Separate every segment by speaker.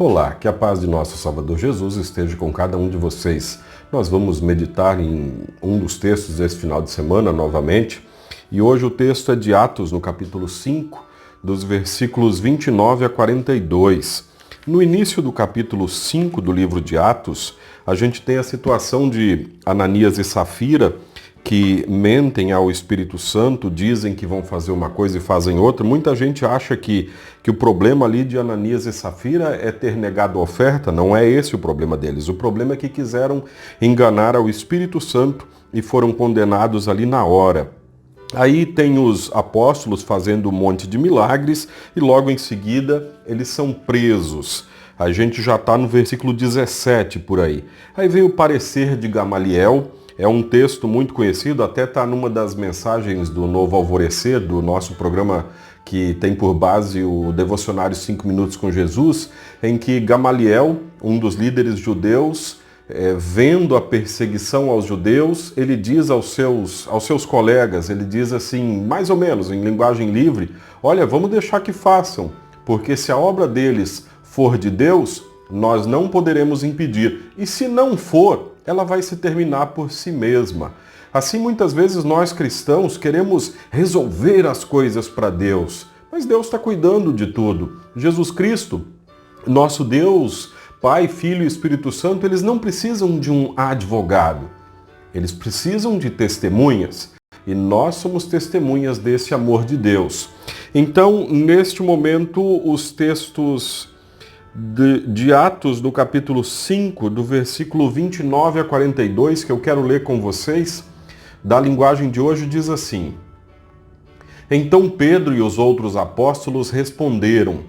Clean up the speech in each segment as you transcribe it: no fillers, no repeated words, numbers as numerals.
Speaker 1: Olá, que a paz de nosso Salvador Jesus esteja com cada um de vocês. Nós vamos meditar em um dos textos desse final de semana novamente, e hoje o texto é de Atos, no capítulo 5, dos versículos 29 a 42. No início do capítulo 5 do livro de Atos, a gente tem a situação de Ananias e Safira, que mentem ao Espírito Santo, dizem que vão fazer uma coisa e fazem outra. Muita gente acha que o problema ali de Ananias e Safira é ter negado a oferta. Não é esse o problema deles. O problema é que quiseram enganar ao Espírito Santo e foram condenados ali na hora. Aí tem os apóstolos fazendo um monte de milagres e logo em seguida eles são presos. A gente já está no versículo 17 por aí. Aí vem o parecer de Gamaliel. É um texto muito conhecido, até está numa das mensagens do Novo Alvorecer, do nosso programa que tem por base o Devocionário 5 Minutos com Jesus, em que Gamaliel, um dos líderes judeus, vendo a perseguição aos judeus, ele diz aos seus colegas, ele diz assim, mais ou menos em linguagem livre, olha, vamos deixar que façam, porque se a obra deles for de Deus, nós não poderemos impedir. E se não for, ela vai se terminar por si mesma. Assim, muitas vezes nós cristãos queremos resolver as coisas para Deus, mas Deus está cuidando de tudo. Jesus Cristo, nosso Deus, Pai, Filho e Espírito Santo, eles não precisam de um advogado. Eles precisam de testemunhas. E nós somos testemunhas desse amor de Deus. Então, neste momento, os textos de Atos, do capítulo 5, do versículo 29 a 42, que eu quero ler com vocês, da linguagem de hoje, diz assim: Então Pedro e os outros apóstolos responderam.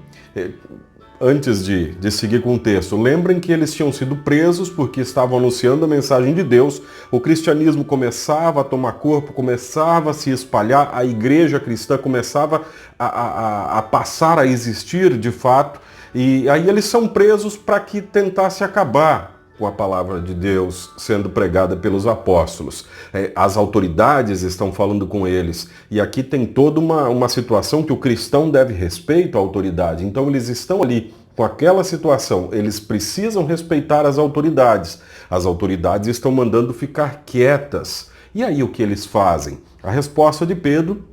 Speaker 1: Antes de seguir com o texto, lembrem que eles tinham sido presos porque estavam anunciando a mensagem de Deus, o cristianismo começava a tomar corpo, começava a se espalhar, a igreja cristã começava a passar a existir de fato, e aí eles são presos para que tentasse acabar com a palavra de Deus sendo pregada pelos apóstolos. As autoridades estão falando com eles. E aqui tem toda uma situação que o cristão deve respeito à autoridade. Então eles estão ali com aquela situação. Eles precisam respeitar as autoridades. As autoridades estão mandando ficar quietas. E aí o que eles fazem? A resposta de Pedro.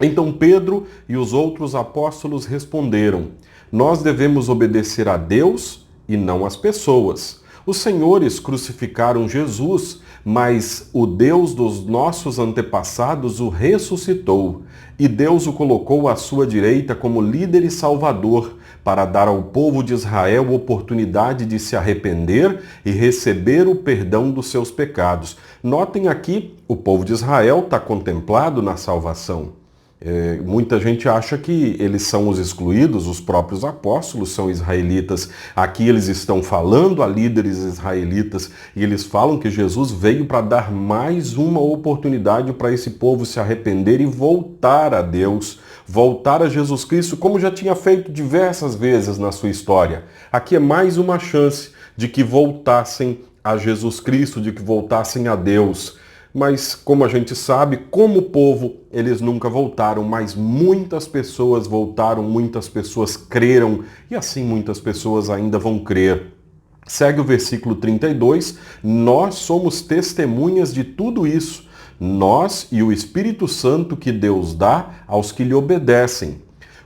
Speaker 1: Então Pedro e os outros apóstolos responderam: Nós devemos obedecer a Deus e não às pessoas. Os senhores crucificaram Jesus, mas o Deus dos nossos antepassados o ressuscitou, e Deus o colocou à sua direita como líder e salvador, para dar ao povo de Israel oportunidade de se arrepender e receber o perdão dos seus pecados. Notem aqui, o povo de Israel está contemplado na salvação. Muita gente acha que eles são os excluídos, os próprios apóstolos são israelitas. Aqui eles estão falando a líderes israelitas e eles falam que Jesus veio para dar mais uma oportunidade para esse povo se arrepender e voltar a Deus, voltar a Jesus Cristo, como já tinha feito diversas vezes na sua história. Aqui é mais uma chance de que voltassem a Jesus Cristo, de que voltassem a Deus. Mas, como a gente sabe, como povo, eles nunca voltaram, mas muitas pessoas voltaram, muitas pessoas creram, e assim muitas pessoas ainda vão crer. Segue o versículo 32, nós somos testemunhas de tudo isso, nós e o Espírito Santo que Deus dá aos que lhe obedecem.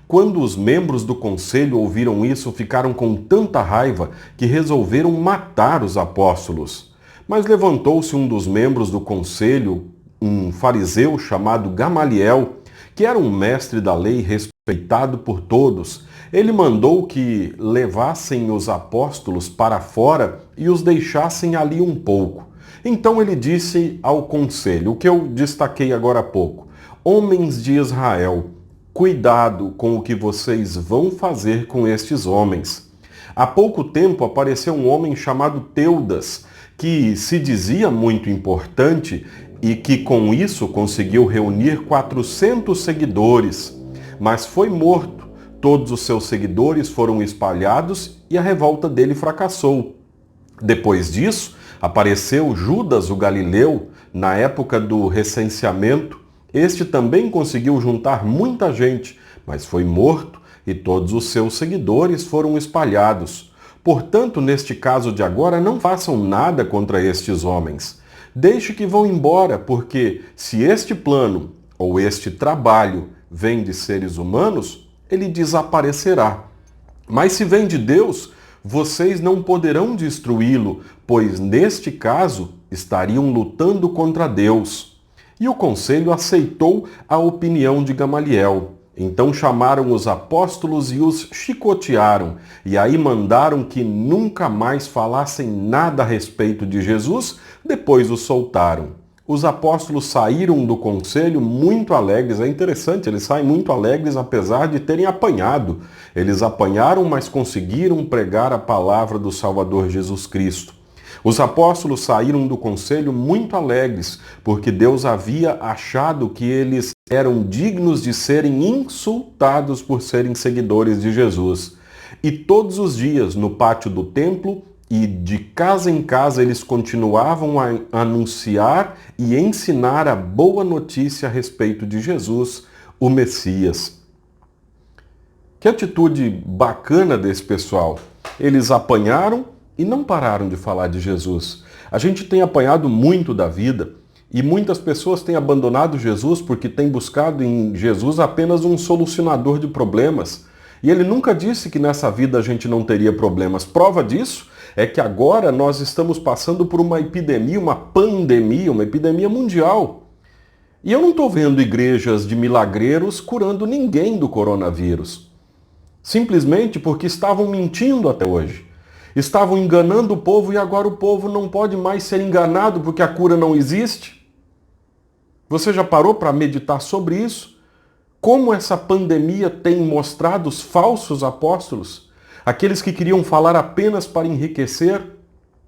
Speaker 1: Quando os membros do conselho ouviram isso, ficaram com tanta raiva que resolveram matar os apóstolos. Mas levantou-se um dos membros do conselho, um fariseu chamado Gamaliel, que era um mestre da lei respeitado por todos. Ele mandou que levassem os apóstolos para fora e os deixassem ali um pouco. Então ele disse ao conselho, o que eu destaquei agora há pouco: Homens de Israel, cuidado com o que vocês vão fazer com estes homens. Há pouco tempo apareceu um homem chamado Teudas, que se dizia muito importante e que com isso conseguiu reunir 400 seguidores, mas foi morto. Todos os seus seguidores foram espalhados e a revolta dele fracassou. Depois disso, apareceu Judas o Galileu, na época do recenseamento. Este também conseguiu juntar muita gente, mas foi morto e todos os seus seguidores foram espalhados. Portanto, neste caso de agora, não façam nada contra estes homens. Deixe que vão embora, porque se este plano ou este trabalho vem de seres humanos, ele desaparecerá. Mas se vem de Deus, vocês não poderão destruí-lo, pois neste caso estariam lutando contra Deus. E o conselho aceitou a opinião de Gamaliel. Então chamaram os apóstolos e os chicotearam, e aí mandaram que nunca mais falassem nada a respeito de Jesus, depois os soltaram. Os apóstolos saíram do conselho muito alegres. É interessante, eles saem muito alegres apesar de terem apanhado. Eles apanharam, mas conseguiram pregar a palavra do Salvador Jesus Cristo. Os apóstolos saíram do conselho muito alegres, porque Deus havia achado que eles eram dignos de serem insultados por serem seguidores de Jesus. E todos os dias, no pátio do templo e de casa em casa, eles continuavam a anunciar e ensinar a boa notícia a respeito de Jesus, o Messias. Que atitude bacana desse pessoal! Eles apanharam e não pararam de falar de Jesus. A gente tem apanhado muito da vida e muitas pessoas têm abandonado Jesus porque têm buscado em Jesus apenas um solucionador de problemas. E ele nunca disse que nessa vida a gente não teria problemas. Prova disso é que agora nós estamos passando por uma epidemia, uma pandemia, uma epidemia mundial. E eu não estou vendo igrejas de milagreiros curando ninguém do coronavírus. Simplesmente porque estavam mentindo até hoje. Estavam enganando o povo e agora o povo não pode mais ser enganado porque a cura não existe? Você já parou para meditar sobre isso? Como essa pandemia tem mostrado os falsos apóstolos? Aqueles que queriam falar apenas para enriquecer?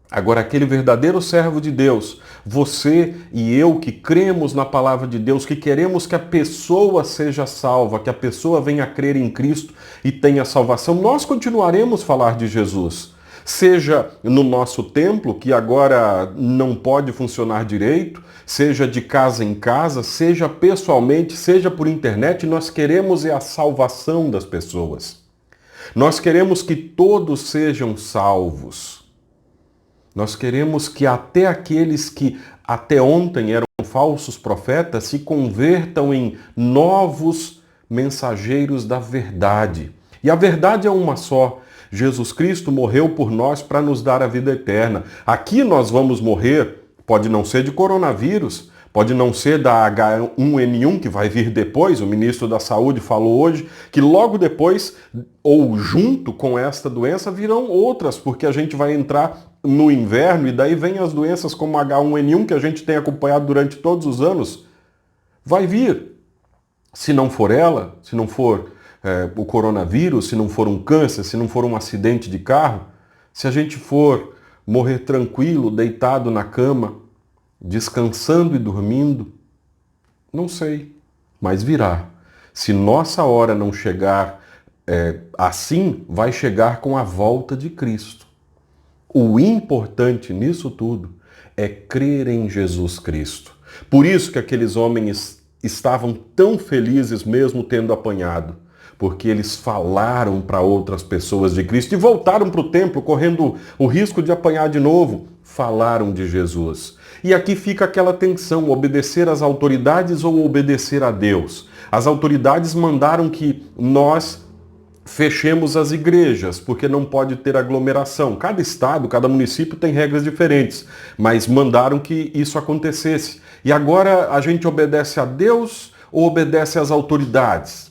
Speaker 1: Agora, aquele verdadeiro servo de Deus, você e eu que cremos na palavra de Deus, que queremos que a pessoa seja salva, que a pessoa venha a crer em Cristo e tenha salvação, nós continuaremos a falar de Jesus. Seja no nosso templo, que agora não pode funcionar direito, seja de casa em casa, seja pessoalmente, seja por internet, nós queremos a salvação das pessoas. Nós queremos que todos sejam salvos. Nós queremos que até aqueles que até ontem eram falsos profetas se convertam em novos mensageiros da verdade. E a verdade é uma só. Jesus Cristo morreu por nós para nos dar a vida eterna. Aqui nós vamos morrer, pode não ser de coronavírus, pode não ser da H1N1 que vai vir depois. O ministro da Saúde falou hoje que logo depois, ou junto com esta doença, virão outras, porque a gente vai entrar no inverno e daí vem as doenças como H1N1 que a gente tem acompanhado durante todos os anos. Vai vir. Se não for ela, se não for o coronavírus, se não for um câncer, se não for um acidente de carro, se a gente for morrer tranquilo, deitado na cama, descansando e dormindo, não sei, mas virá. Se nossa hora não chegar assim, vai chegar com a volta de Cristo. O importante nisso tudo é crer em Jesus Cristo. Por isso que aqueles homens estavam tão felizes mesmo tendo apanhado, porque eles falaram para outras pessoas de Cristo e voltaram para o templo correndo o risco de apanhar de novo. Falaram de Jesus. E aqui fica aquela tensão, obedecer às autoridades ou obedecer a Deus. As autoridades mandaram que nós fechemos as igrejas, porque não pode ter aglomeração. Cada estado, cada município tem regras diferentes, mas mandaram que isso acontecesse. E agora a gente obedece a Deus ou obedece às autoridades?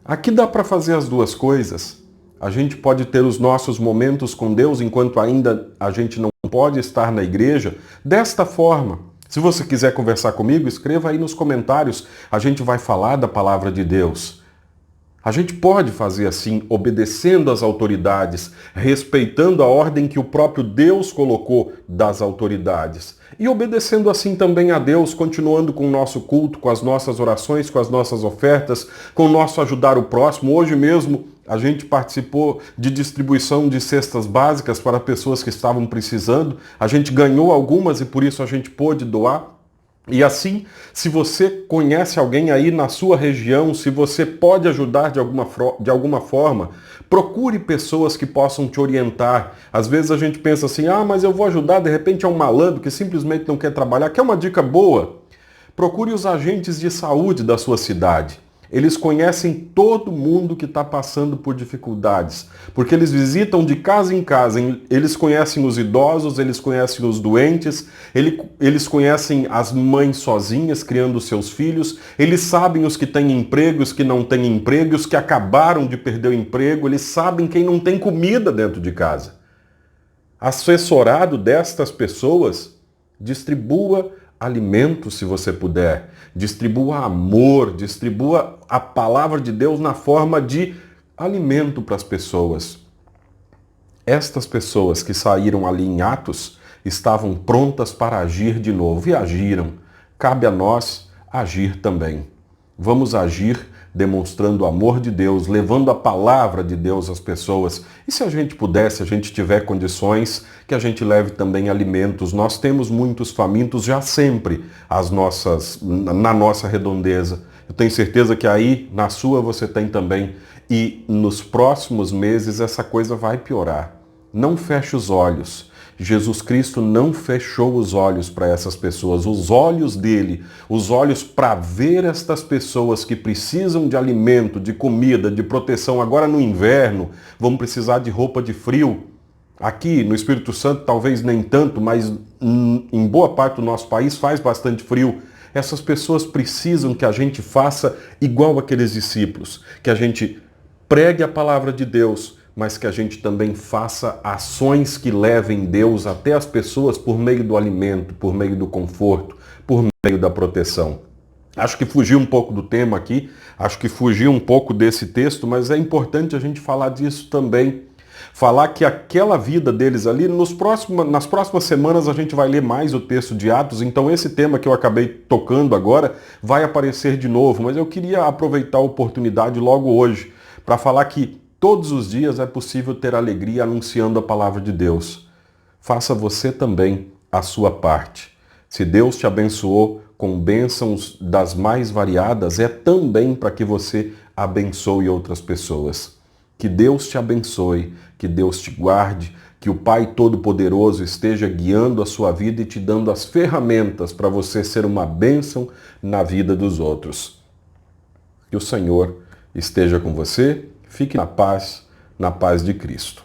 Speaker 1: Aqui dá para fazer as duas coisas. A gente pode ter os nossos momentos com Deus enquanto ainda a gente não pode estar na igreja desta forma. Se você quiser conversar comigo, escreva aí nos comentários. A gente vai falar da palavra de Deus. A gente pode fazer assim, obedecendo às autoridades, respeitando a ordem que o próprio Deus colocou das autoridades. E obedecendo assim também a Deus, continuando com o nosso culto, com as nossas orações, com as nossas ofertas, com o nosso ajudar o próximo. Hoje mesmo a gente participou de distribuição de cestas básicas para pessoas que estavam precisando. A gente ganhou algumas e por isso a gente pôde doar. E assim, se você conhece alguém aí na sua região, se você pode ajudar de alguma forma, procure pessoas que possam te orientar. Às vezes a gente pensa assim, mas eu vou ajudar, de repente é um malandro que simplesmente não quer trabalhar. Quer uma dica boa? Procure os agentes de saúde da sua cidade. Eles conhecem todo mundo que está passando por dificuldades, porque eles visitam de casa em casa, eles conhecem os idosos, eles conhecem os doentes, eles conhecem as mães sozinhas criando seus filhos, eles sabem os que têm emprego, os que não têm emprego, os que acabaram de perder o emprego, eles sabem quem não tem comida dentro de casa. Assessorado destas pessoas, distribua alimento se você puder, distribua amor, distribua a palavra de Deus na forma de alimento para as pessoas. Estas pessoas que saíram ali em Atos estavam prontas para agir de novo e agiram. Cabe a nós agir também. Vamos agir demonstrando o amor de Deus, levando a palavra de Deus às pessoas. E se a gente puder, se a gente tiver condições, que a gente leve também alimentos. Nós temos muitos famintos já sempre na nossa redondeza. Eu tenho certeza que aí na sua você tem também. E nos próximos meses essa coisa vai piorar. Não feche os olhos. Jesus Cristo não fechou os olhos para essas pessoas, os olhos dele, os olhos para ver estas pessoas que precisam de alimento, de comida, de proteção. Agora no inverno, vão precisar de roupa de frio. Aqui no Espírito Santo talvez nem tanto, mas em boa parte do nosso país faz bastante frio. Essas pessoas precisam que a gente faça igual aqueles discípulos, que a gente pregue a palavra de Deus, mas que a gente também faça ações que levem Deus até as pessoas por meio do alimento, por meio do conforto, por meio da proteção. Acho que fugi um pouco do tema aqui, acho que fugi um pouco desse texto, mas é importante a gente falar disso também. Falar que aquela vida deles ali, nas próximas semanas a gente vai ler mais o texto de Atos, então esse tema que eu acabei tocando agora vai aparecer de novo, mas eu queria aproveitar a oportunidade logo hoje para falar que todos os dias é possível ter alegria anunciando a palavra de Deus. Faça você também a sua parte. Se Deus te abençoou com bênçãos das mais variadas, é também para que você abençoe outras pessoas. Que Deus te abençoe, que Deus te guarde, que o Pai Todo-Poderoso esteja guiando a sua vida e te dando as ferramentas para você ser uma bênção na vida dos outros. Que o Senhor esteja com você. Fique na paz de Cristo.